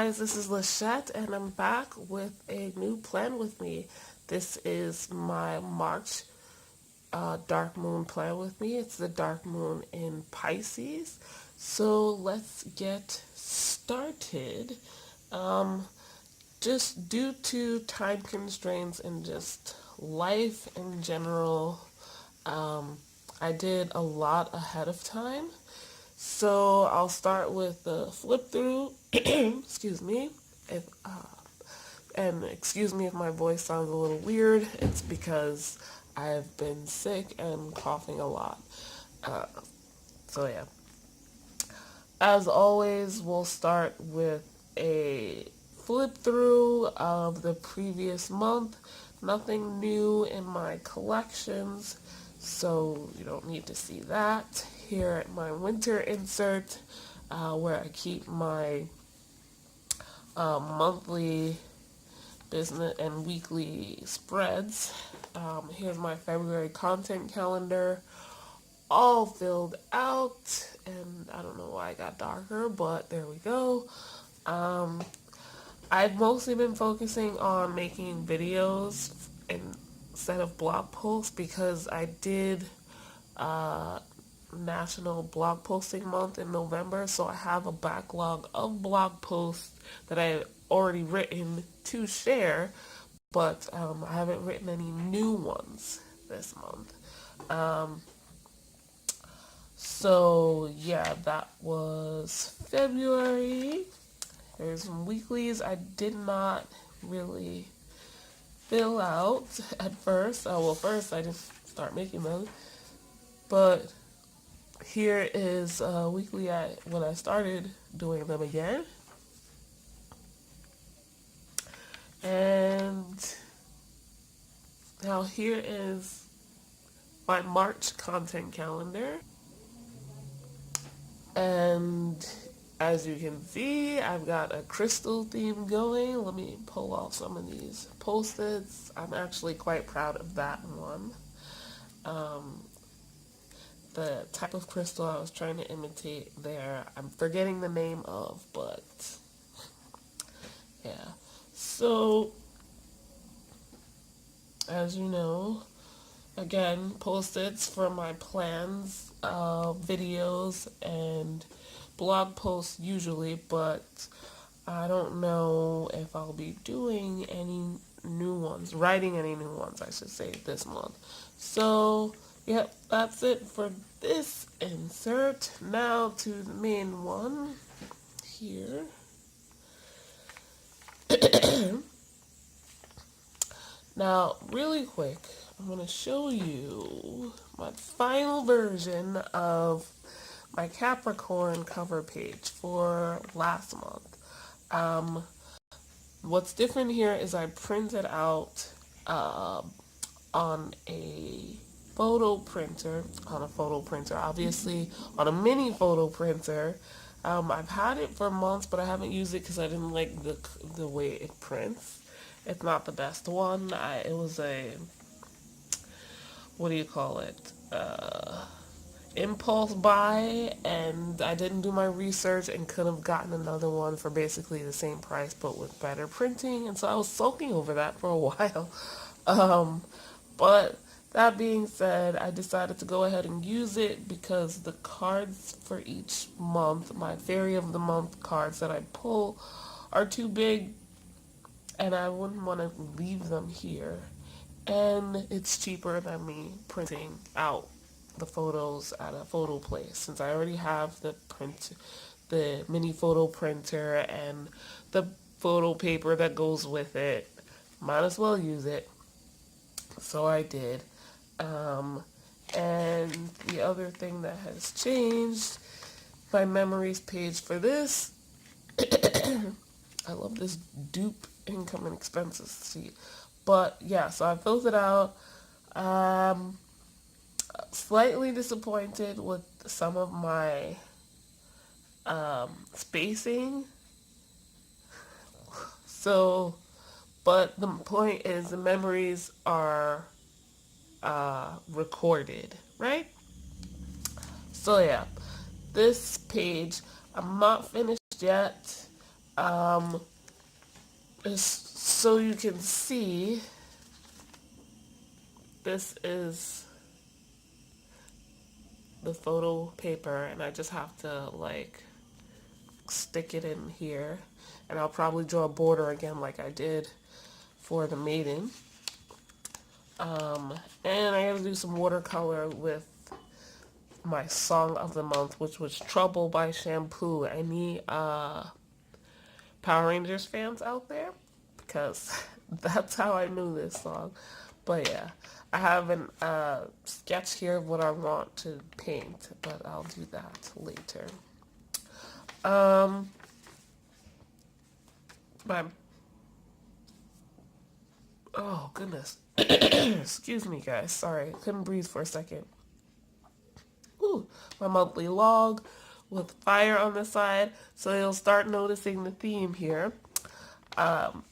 guys, this is Lachette, and I'm back with a new plan with me. This is my March dark moon plan with me. It's the dark moon in Pisces. So let's get started. Um, just due to time constraints and just life in general, I did a lot ahead of time. So I'll start with the flip through. Excuse me. If, and excuse me if my voice sounds a little weird. It's because I've been sick and coughing a lot. Uh, so yeah. As always, we'll start with a flip through of the previous month. Nothing new in my collections, so you don't need to see that. Here at my winter insert, where I keep my monthly business and weekly spreads. Here's my February content calendar, all filled out, and I don't know why it got darker, but there we go. I've mostly been focusing on making videos instead of blog posts because I did National Blog Posting Month in November, so I have a backlog of blog posts that I've already written to share, but I haven't written any new ones this month. So yeah, that was February. There's some weeklies I did not really fill out at first. First I just start making them, but here is weekly when I started doing them again. And now here is my March content calendar. And as you can see, I've got a crystal theme going. Let me pull off some of these Post-its. I'm actually quite proud of that one. The type of crystal I was trying to imitate there, I'm forgetting the name of, but yeah. So, as you know, again, Post-its for my plans, videos, and blog posts usually, but I don't know if I'll be doing any new ones, writing any new ones, I should say, this month. So, yep, that's it for this insert. Now to the main one here. Now, really quick, I'm going to show you my final version of my Capricorn cover page for last month. What's different here is I printed out on a photo printer, obviously on a mini photo printer. I've had it for months, but I haven't used it because I didn't like the way it prints. It's not the best one. It was a, what do you call it? Impulse buy, and I didn't do my research and could have gotten another one for basically the same price but with better printing, and so I was sulking over that for a while. But that being said, I decided to go ahead and use it because the cards for each month, my Fairy of the Month cards that I pull, are too big and I wouldn't want to leave them here. And it's cheaper than me printing out the photos at a photo place, since I already have the mini photo printer and the photo paper that goes with it. Might as well use it. So I did. And the other thing that has changed, my memories page for this, I love this dupe income and expenses sheet. But yeah, so I filled it out. Slightly disappointed with some of my spacing. So, but the point is the memories are recorded, right? So yeah, this page, I'm not finished yet. So you can see, this is the photo paper, and I just have to like stick it in here, and I'll probably draw a border again like I did for the maiden. And I gotta do some watercolor with my song of the month, which was Trouble by Shampoo. Any Power Rangers fans out there? Because that's how I knew this song. But yeah, I have a sketch here of what I want to paint, but I'll do that later. Um, my Oh goodness, excuse me, guys. Sorry, couldn't breathe for a second. Ooh, my monthly log with fire on the side, so you'll start noticing the theme here. Oh,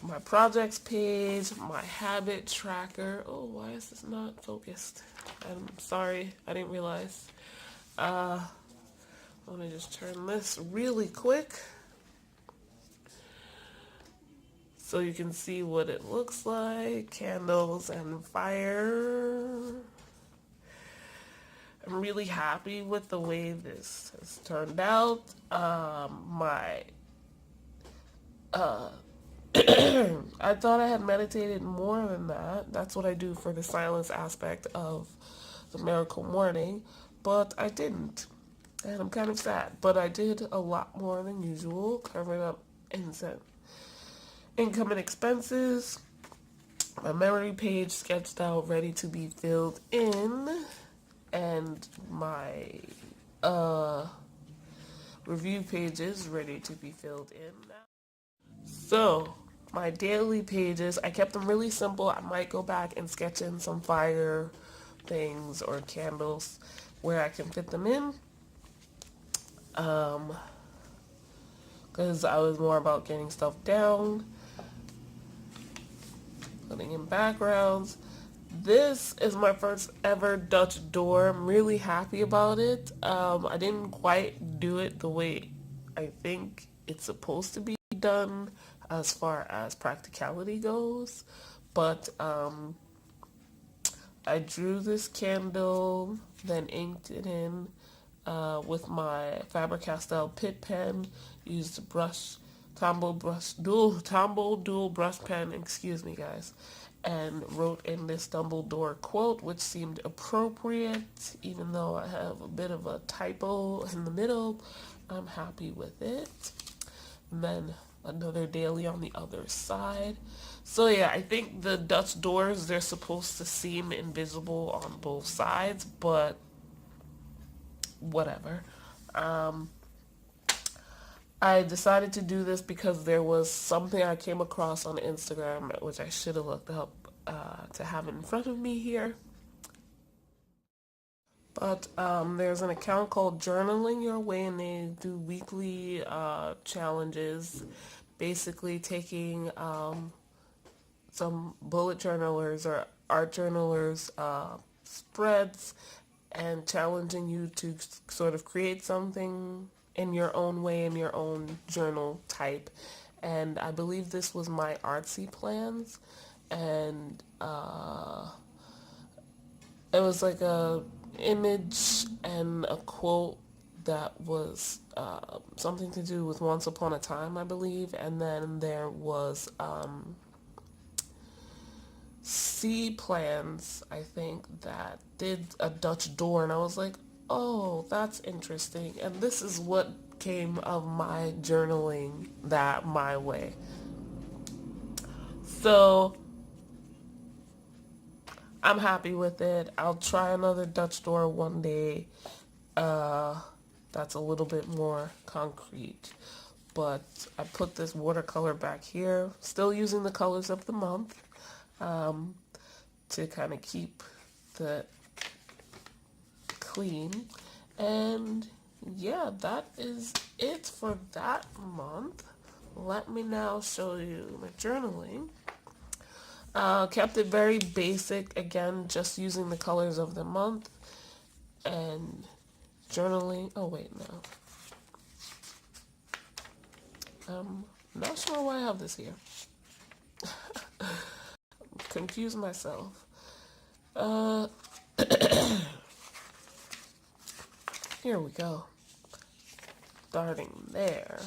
my projects page, my habit tracker. Oh, why is this not focused? I'm sorry, I didn't realize. Let me just turn this really quick so you can see what it looks like. Candles and fire. I'm really happy with the way this has turned out. I thought I had meditated more than that. That's what I do for the silence aspect of the miracle morning, but I didn't. And I'm kind of sad. But I did a lot more than usual, covering up income and expenses. My memory page sketched out, ready to be filled in. And my review pages ready to be filled in now. So, my daily pages, I kept them really simple. I might go back and sketch in some fire things or candles where I can fit them in. Because I was more about getting stuff down, putting in backgrounds. This is my first ever Dutch door. I'm really happy about it. I didn't quite do it the way I think it's supposed to be done as far as practicality goes, but I drew this candle, then inked it in with my Faber-Castell Pitt pen, used a brush, Tombow Dual Brush pen, excuse me guys, and wrote in this Dumbledore quote, which seemed appropriate, even though I have a bit of a typo in the middle. I'm happy with it. And then another daily on the other side. So yeah, I think the Dutch doors, they're supposed to seem invisible on both sides, but whatever. I decided to do this because there was something I came across on Instagram, which I should have looked up to have in front of me here. But there's an account called Journaling Your Way, and they do weekly challenges, basically taking some bullet journalers or art journalers spreads and challenging you to sort of create something in your own way, in your own journal type. And I believe this was my artsy plans, and it was like a image and a quote that was something to do with Once Upon a Time, I believe, and then there was sea plans, I think, that did a Dutch door, and I was like, oh, that's interesting, and this is what came of my journaling that my way. So I'm happy with it. I'll try another Dutch door one day. That's a little bit more concrete. But I put this watercolor back here, still using the colors of the month, to kind of keep the clean. And yeah, that is it for that month. Let me now show you my journaling. Kept it very basic, again, just using the colors of the month and journaling. Oh wait, no. I'm not sure why I have this here. Confused myself. Uh, Here we go. Starting there.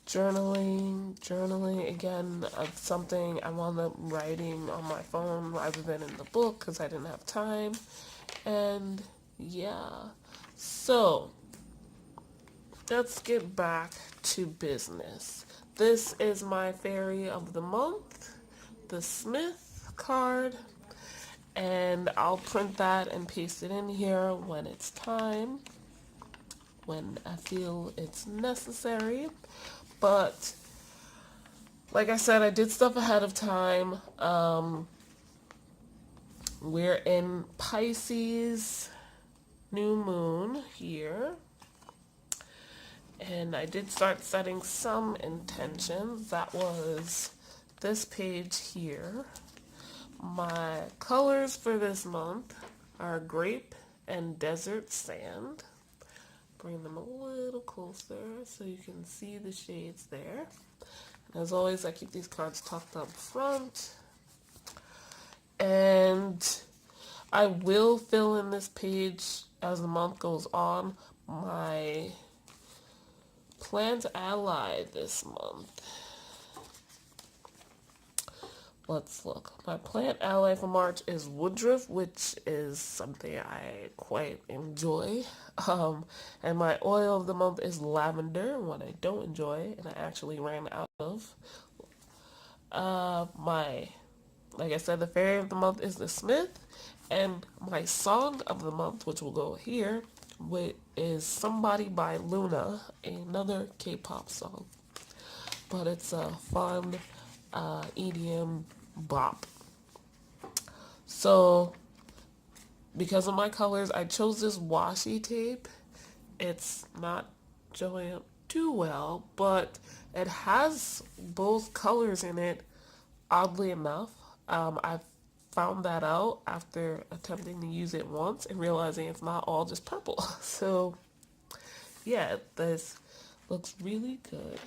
Journaling again. Something I wound up writing on my phone rather than in the book because I didn't have time. And yeah, so let's get back to business. This is my fairy of the month, the Smith card, and I'll print that and paste it in here when it's time, when I feel it's necessary. But like I said, I did stuff ahead of time. We're in Pisces new moon here. And I did start setting some intentions. That was this page here. My colors for this month are grape and desert sand. Bring them a little closer so you can see the shades there. And as always, I keep these cards tucked up front. And I will fill in this page as the month goes on. My plant ally this month. Let's look. My plant ally for March is woodruff, which is something I quite enjoy. And my oil of the month is lavender, one I don't enjoy, and I actually ran out of. Like I said, the fairy of the month is the Smith, and my song of the month, which will go here, is Somebody by Luna, another K-pop song. But it's a fun EDM bop. So, because of my colors, I chose this washi tape. It's not showing up too well, but it has both colors in it, oddly enough. I found that out after attempting to use it once and realizing it's not all just purple. So, yeah, this looks really good.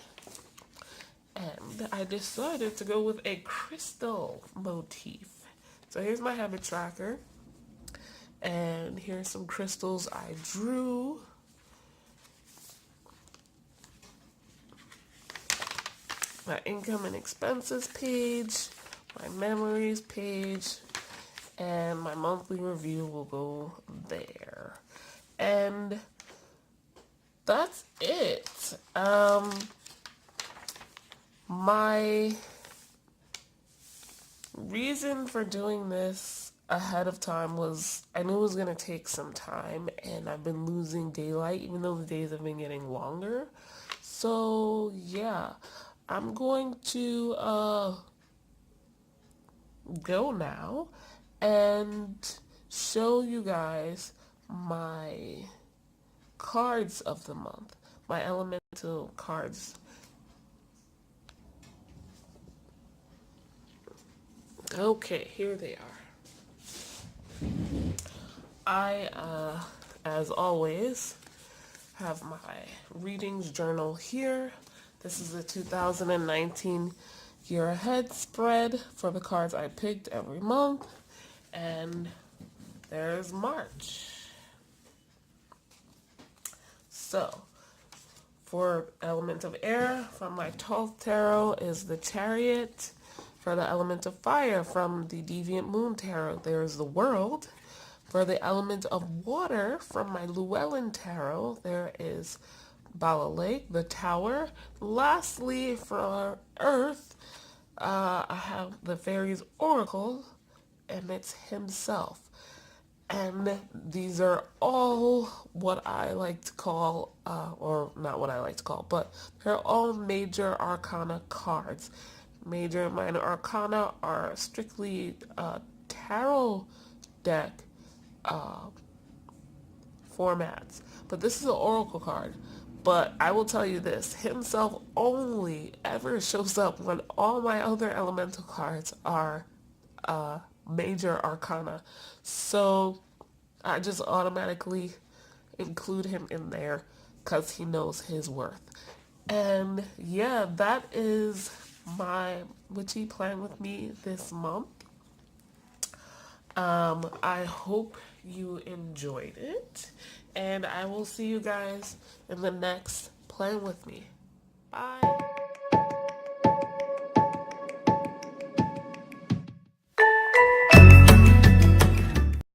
And I decided to go with a crystal motif. So here's my habit tracker. And here's some crystals I drew. My income and expenses page, my memories page, and my monthly review will go there. And that's it. My reason for doing this ahead of time was I knew it was going to take some time, and I've been losing daylight even though the days have been getting longer. So yeah, I'm going to go now and show you guys my cards of the month, my elemental cards. Okay, here they are. I, as always, have my readings journal here. This is the 2019 year ahead spread for the cards I picked every month. And there's March. So, for element of air, from my 12th tarot is the Chariot. For the element of fire, from the Deviant Moon Tarot, there's the World. For the element of water, from my Llewellyn Tarot, there is Bala Lake, the Tower. Lastly, for Earth, I have the Fairies Oracle, and it's himself. And these are all what I like to call, or not what I like to call, but they're all major arcana cards. Major and minor arcana are strictly tarot deck formats. But this is an oracle card. But I will tell you this, himself only ever shows up when all my other elemental cards are major arcana. So I just automatically include him in there because he knows his worth. And yeah, that is my witchy plan with me this month. I hope you enjoyed it, and I will see you guys in the next plan with me. Bye.